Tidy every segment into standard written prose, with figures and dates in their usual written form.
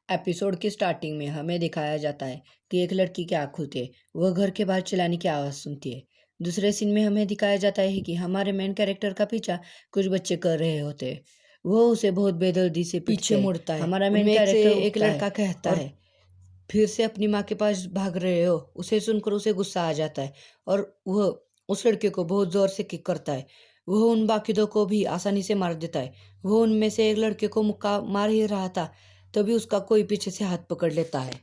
Episode की starting में हमें दिखाया जाता है कि एक लड़की की आँख खुलती है। वह घर के बाहर चिल्लाने की आवाज़ सुनती है। दूसरे सीन में हमें दिखाया जाता है कि हमारे मेन कैरेक्टर का पीछा कुछ बच्चे कर रहे होते हैं। वो उसे बहुत बेदर्दी से पीछे पीटते हैं। मुड़ता है। हमारा मेन उनमें एक से कैरेक्टर एक उठता है लड़का कहता और है, फिर से अपनी माँ के पास भाग रहे हो। उसे सुनकर उसे गुस्सा आ जाता है और वह उस लड़के को बहुत ज़ोर से किक करता है। वह उन बाकी दो को भी आसानी से मार देता है। वो उनमें से एक लड़के को मुक्का मार ही रहा था, तभी उसका कोई पीछे से हाथ पकड़ लेता है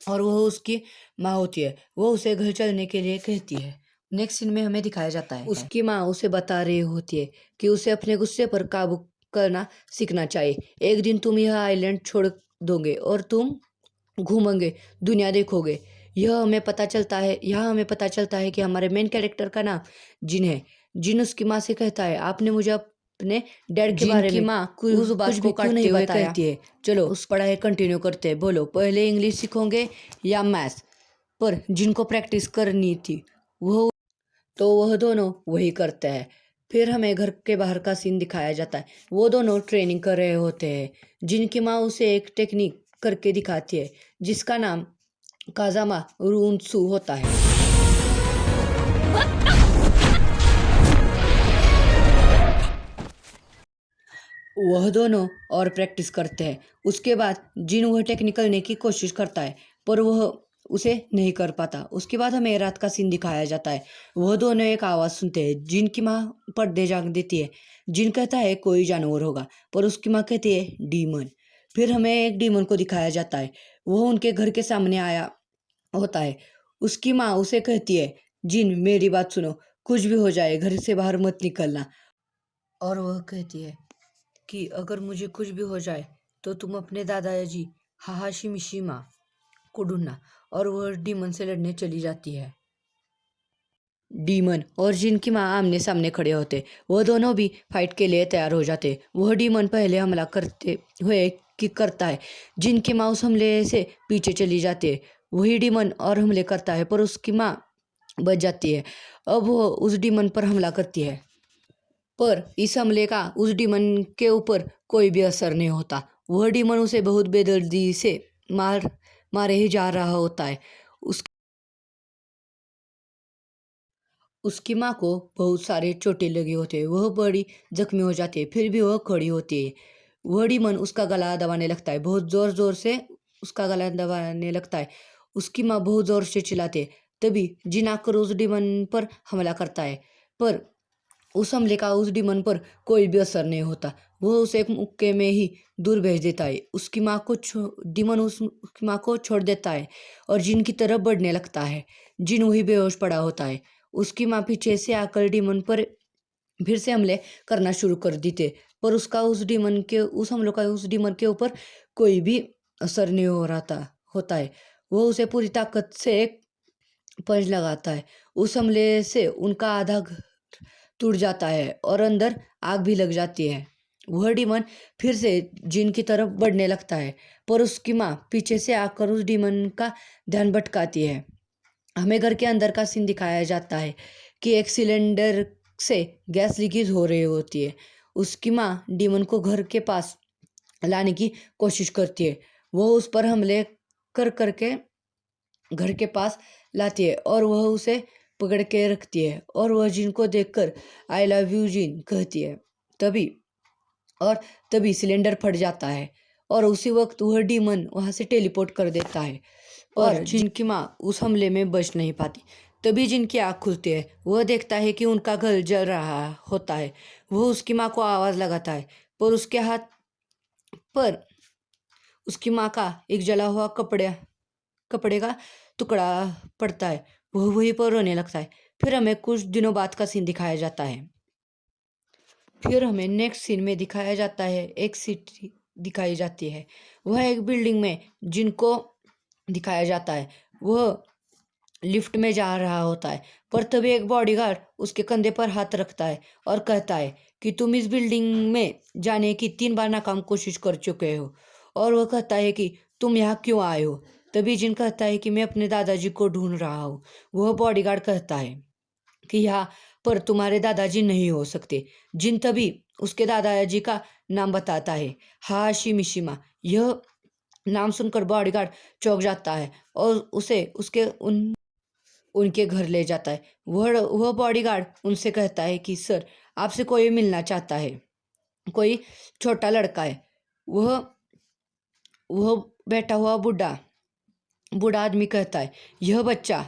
और वह उसकी माँ होती है। वो उसे घर चलने के लिए कहती है। नेक्स्ट सीन में हमें दिखाया जाता है उसकी माँ उसे बता रही होती है कि उसे अपने गुस्से पर काबू करना सीखना चाहिए। एक दिन तुम यह आइलैंड छोड़ दोगे और तुम घूमेंगे, दुनिया देखोगे। यह हमें पता चलता है कि हमारे मेन कैरेक्टर का नाम जिन है। जिन उसकी माँ से कहता है, आपने मुझे अपने डैड के जिन बारे की में माँ कुछ उस बात कुछ को भी क्यों काटते नहीं हुए बताया। कहती है, चलो उस पढ़ाई कंटिन्यू करते हैं। बोलो पहले इंग्लिश सीखोगे या मैथ्स। पर जिनको प्रैक्टिस करनी थी वह दोनों वही करते हैं। फिर हमें घर के बाहर का सीन दिखाया जाता है। वो दोनों ट्रेनिंग कर रहे होते हैं। जिनकी माँ उसे एक टेक्निक करके दिखाती है जिसका नाम काजामा रूनसु होता है। वह दोनों और प्रैक्टिस करते हैं। उसके बाद जिन वह टेक्निक करने की कोशिश करता है पर वह उसे नहीं कर पाता। उसके बाद हमें रात का सीन दिखाया जाता है। वह दोनों एक आवाज़ सुनते हैं। जिनकी माँ पर्दे झाँक देती है। जिन कहता है कोई जानवर होगा, पर उसकी माँ कहती है डीमन। फिर हमें एक डीमन को दिखाया जाता है। वह उनके घर के सामने आया होता है। उसकी माँ उसे कहती है, जिन मेरी बात सुनो, कुछ भी हो जाए घर से बाहर मत निकलना। और वह कहती है कि अगर मुझे कुछ भी हो जाए तो तुम अपने दादाजी हाहाशी मिशिमा को ढूंढना। और वह डीमन से लड़ने चली जाती है। डीमन और जिन की माँ आमने सामने खड़े होते, वह दोनों भी फाइट के लिए तैयार हो जाते। वह डीमन पहले हमला करते हुए किक करता है। जिन की माँ उस हमले से पीछे चली जाती है। वही डीमन और हमले करता है पर उसकी माँ बच जाती है। अब वह उस डीमन पर हमला करती है, पर इस हमले का उस डीमन के ऊपर कोई भी असर नहीं होता। वह डीमन उसे बहुत बेदर्दी से मारे ही जा रहा होता है। उसकी माँ को बहुत सारे चोटें लगी होती है। वह बड़ी जख्मी हो जाती है, फिर भी वह खड़ी होती है। वह डीमन उसका गला दबाने लगता है, बहुत जोर जोर से उसका गला दबाने लगता है। उसकी माँ बहुत जोर से चिल्लाती है। तभी जिन आकर उस डीमन पर हमला करता है, पर उस हमले का उस डीमन पर कोई भी असर नहीं होता। वह उसे एक मुक्के में ही दूर भेज देता है। डीमन उसकी माँ को छोड़ देता है और जिन की तरफ बढ़ने लगता है। जिन वही बेहोश पड़ा होता है। उसकी माँ पीछे से आकर डीमन पर फिर से हमले करना शुरू कर देते, पर उसका उस हमलों का उस डीमन के ऊपर कोई भी असर नहीं हो रहा था होता है। वो उसे पूरी ताकत से एक पंच लगाता है। उस हमले से उनका आधा घर टूट जाता है और अंदर आग भी लग जाती है। वह डीमन फिर से जिन की तरफ बढ़ने लगता है, पर उसकी माँ पीछे से आकर उस डीमन का ध्यान भटकाती है। हमें घर के अंदर का सीन दिखाया जाता है कि एक सिलेंडर से गैस लीकेज हो रही होती है। उसकी माँ डीमन को घर के पास लाने की कोशिश करती है। वो उस पर हमले कर करके घर के पास लाती है और वह उसे पकड़ के रखती है और वह जिन को देखकर आई लव यू जिन कहती है। तभी और तभी सिलेंडर फट जाता है और उसी वक्त वह डीमन वहां से टेलीपोर्ट कर देता है और जिनकी माँ उस हमले में बच नहीं पाती। तभी जिनकी आँख खुलती है, वह देखता है कि उनका घर जल रहा होता है। वह उसकी माँ को आवाज़ लगाता है, पर पर उसकी माँ का एक जला हुआ कपड़े का टुकड़ा पड़ता है। वह वहीं पर रोने लगता है। फिर हमें कुछ दिनों बाद का सीन दिखाया जाता है। फिर हमें नेक्स्ट सीन में दिखाया जाता है, एक सिटी दिखाई जाती है। वह एक बिल्डिंग में जिनको दिखाया जाता है। वह लिफ्ट में जा रहा होता है, पर तभी एक बॉडीगार्ड उसके कंधे पर हाथ रखता है और कहता है कि तुम इस बिल्डिंग में जाने की 3 बार नाकाम कोशिश कर चुके हो। और वह कहता है कि तुम यहाँ क्यों आए हो। तभी जिन कहता है कि मैं अपने दादाजी को ढूंढ रहा हूँ। वह बॉडीगार्ड कहता है कि यहाँ पर तुम्हारे दादाजी नहीं हो सकते। जिन तभी उसके दादाजी का नाम बताता है, हाशी मिशिमा। यह नाम सुनकर बॉडीगार्ड चौंक जाता है और उसे उनके घर ले जाता है। वह बॉडीगार्ड उनसे कहता है कि सर, आपसे कोई मिलना चाहता है। कोई छोटा लड़का है। वह वह बैठा हुआ बूढ़ा आदमी कहता है, यह बच्चा।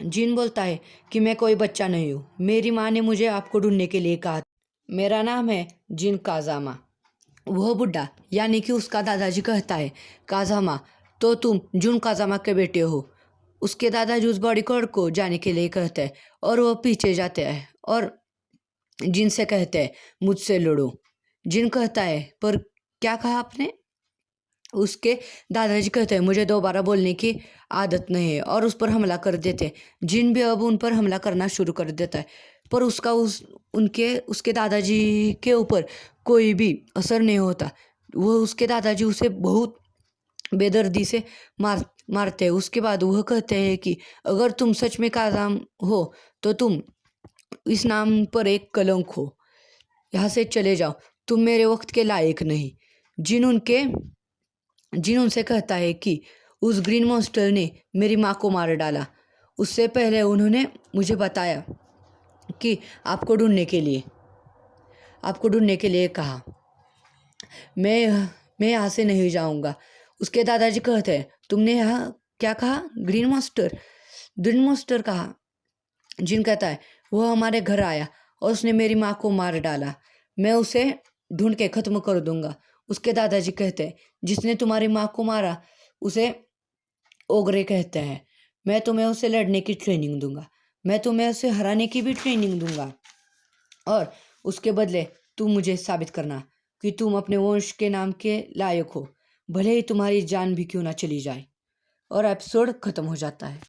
जिन बोलता है कि मैं कोई बच्चा नहीं हूँ, मेरी माँ ने मुझे आपको ढूंढने के लिए कहा। मेरा नाम है जिन काजामा। वह बुढ़ा यानी कि उसका दादाजी कहता है, काजामा, तो तुम जुन काजामा के बेटे हो। उसके दादाजी उस बॉडीगार्ड को जाने के लिए कहते हैं और वह पीछे जाते हैं और जिन से कहते हैं, मुझसे लड़ो। जिन कहता है, पर क्या कहा आपने? उसके दादाजी कहते हैं, मुझे दोबारा बोलने की आदत नहीं है, और उस पर हमला कर देते हैं। जिन भी अब उन पर हमला करना शुरू कर देता है, पर उसके दादाजी के ऊपर कोई भी असर नहीं होता। उसके दादाजी उसे बहुत बेदर्दी से मारते हैं। उसके बाद वह कहते हैं कि अगर तुम सच में काजाम हो तो तुम इस नाम पर एक कलंक हो। यहाँ से चले जाओ, तुम मेरे वक्त के लायक नहीं। जिन उनसे कहता है कि उस ग्रीन मॉन्स्टर ने मेरी माँ को मार डाला। उससे पहले उन्होंने मुझे बताया कि आपको ढूंढने के लिए कहा। मैं यहाँ से नहीं जाऊँगा। उसके दादाजी कहते हैं, तुमने यहाँ क्या कहा? ग्रीन मॉन्स्टर कहा। जिन कहता है, वह हमारे घर आया और उसने मेरी माँ को मार डाला। मैं उसे ढूंढ के ख़त्म कर दूंगा। उसके दादाजी कहते हैं, जिसने तुम्हारी माँ को मारा उसे ओगरे कहते हैं। मैं तुम्हें उसे लड़ने की ट्रेनिंग दूंगा। मैं तुम्हें उसे हराने की भी ट्रेनिंग दूंगा, और उसके बदले तुम मुझे साबित करना कि तुम अपने वंश के नाम के लायक हो, भले ही तुम्हारी जान भी क्यों ना चली जाए। और एपिसोड खत्म हो जाता है।